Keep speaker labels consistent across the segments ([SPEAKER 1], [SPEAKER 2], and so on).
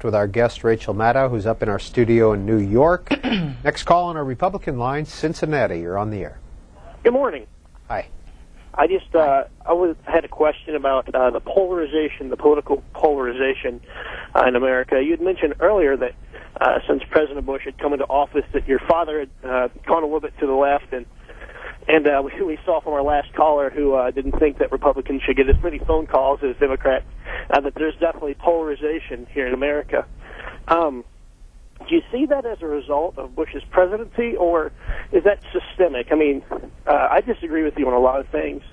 [SPEAKER 1] with our guest, Rachel Maddow, who's up in our studio in New York. Next call on our Republican line, Cincinnati. You're on the air.
[SPEAKER 2] Good morning.
[SPEAKER 1] Hi.
[SPEAKER 2] I just had a question about the polarization, the political polarization in America. You had mentioned earlier that since President Bush had come into office, that your father had gone a little bit to the left, and we saw from our last caller who didn't think that Republicans should get as many phone calls as Democrats, that there's definitely polarization here in America. Do you see that as a result of Bush's presidency, or is that systemic? I mean, I disagree with you on a lot of things.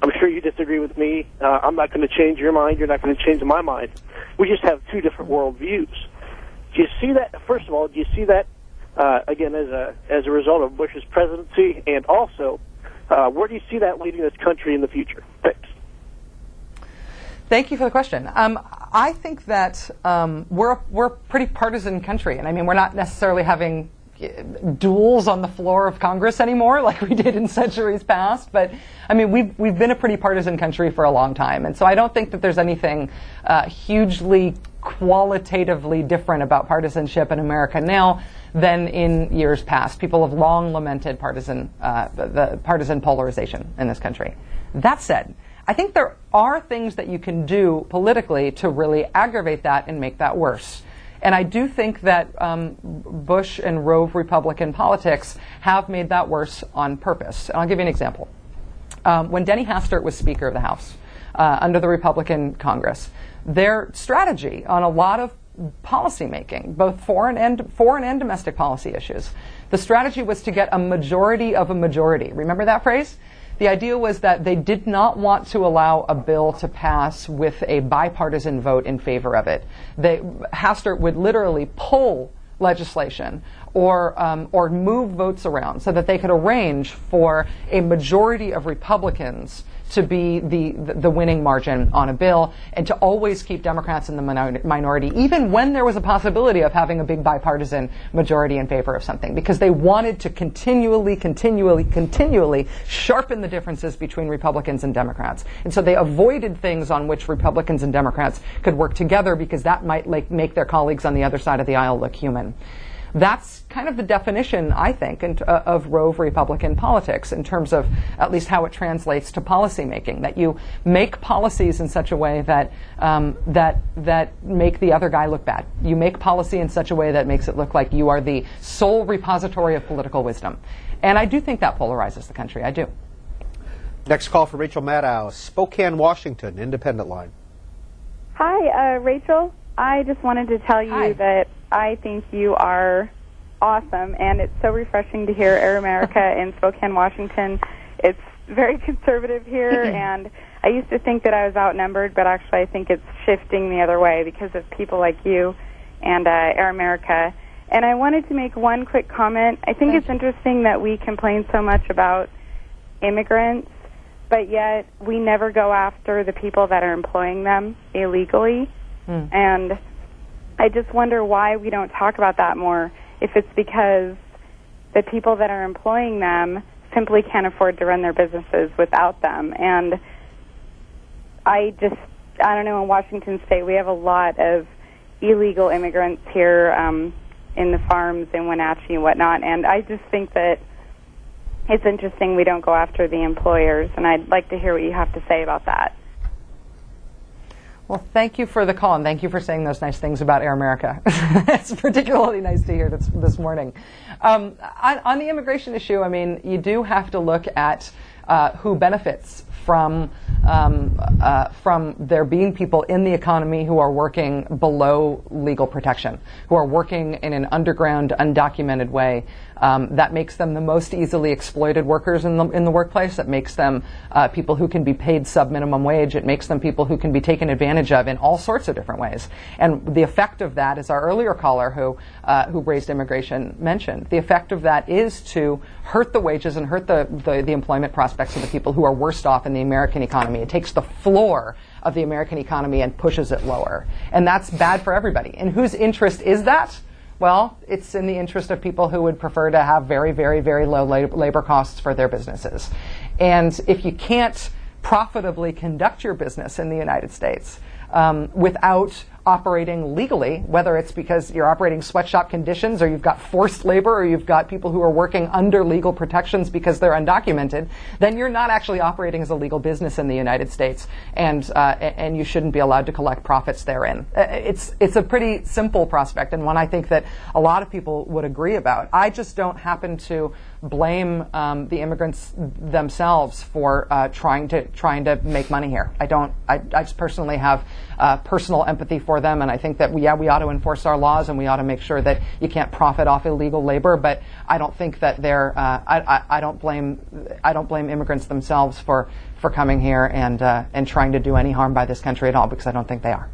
[SPEAKER 2] I'm sure you disagree with me. I'm not going to change your mind. You're not going to change my mind. We just have two different worldviews. Do you see that? First of all, do you see that again as a result of Bush's presidency, and also where do you see that leading this country in the future? Thanks.
[SPEAKER 3] Thank you for the question. I think that we're a pretty partisan country, and I mean we're not necessarily having duels on the floor of Congress anymore like we did in centuries past. But I mean we've been a pretty partisan country for a long time, and so I don't think that there's anything hugely qualitatively different about partisanship in America now than in years past. People have long lamented the partisan polarization in this country. That said, I think there are things that you can do politically to really aggravate that and make that worse. And I do think that Bush and Rove Republican politics have made that worse on purpose. And I'll give you an example. When Denny Hastert was Speaker of the House under the Republican Congress, their strategy on a lot of policy making, both foreign and domestic policy issues, the strategy was to get a majority of a majority. Remember that phrase? The idea was that they did not want to allow a bill to pass with a bipartisan vote in favor of it. Hastert would literally pull legislation or move votes around so that they could arrange for a majority of Republicans to be the winning margin on a bill, and to always keep Democrats in the minority, even when there was a possibility of having a big bipartisan majority in favor of something, because they wanted to continually sharpen the differences between Republicans and Democrats. And so they avoided things on which Republicans and Democrats could work together, because that might make their colleagues on the other side of the aisle look human. That's kind of the definition, I think, of Rove Republican politics in terms of at least how it translates to policy making. That you make policies in such a way that that make the other guy look bad. You make policy in such a way that makes it look like you are the sole repository of political wisdom. And I do think that polarizes the country. I do.
[SPEAKER 1] Next call for Rachel Maddow, Spokane, Washington, Independent Line.
[SPEAKER 4] Hi, Rachel. I just wanted to tell you that I think you are awesome, and it's so refreshing to hear Air America in Spokane, Washington. It's very conservative here, and I used to think that I was outnumbered, but actually I think it's shifting the other way because of people like you and Air America. And I wanted to make one quick comment. I think it's interesting that we complain so much about immigrants, but yet we never go after the people that are employing them illegally. And I just wonder why we don't talk about that more, if it's because the people that are employing them simply can't afford to run their businesses without them. And I don't know, in Washington State we have a lot of illegal immigrants here in the farms in Wenatchee and whatnot, and I just think that it's interesting we don't go after the employers, and I'd like to hear what you have to say about that.
[SPEAKER 3] Well, thank you for the call, and thank you for saying those nice things about Air America. It's particularly nice to hear this morning. On the immigration issue, I mean, you do have to look at who benefits from there being people in the economy who are working below legal protection, who are working in an underground, undocumented way. That makes them the most easily exploited workers in the workplace. It makes them people who can be paid sub-minimum wage. It makes them people who can be taken advantage of in all sorts of different ways. And the effect of that, as our earlier caller who raised immigration mentioned, the effect of that is to hurt the wages and hurt the employment prospects of the people who are worst off in the American economy. It takes the floor of the American economy and pushes it lower. And that's bad for everybody. And whose interest is that? Well, it's in the interest of people who would prefer to have very, very, very low labor costs for their businesses. And if you can't profitably conduct your business in the United States without operating legally, whether it's because you're operating sweatshop conditions or you've got forced labor or you've got people who are working under legal protections because they're undocumented, then you're not actually operating as a legal business in the United States, and you shouldn't be allowed to collect profits therein. It's a pretty simple prospect, and one I think that a lot of people would agree about. I just don't happen to blame the immigrants themselves for trying to make money here. I just personally have personal empathy for them, and I think that we ought to enforce our laws, and we ought to make sure that you can't profit off illegal labor. But I don't think that I don't blame immigrants themselves for coming here and trying to do any harm by this country at all, because I don't think they are.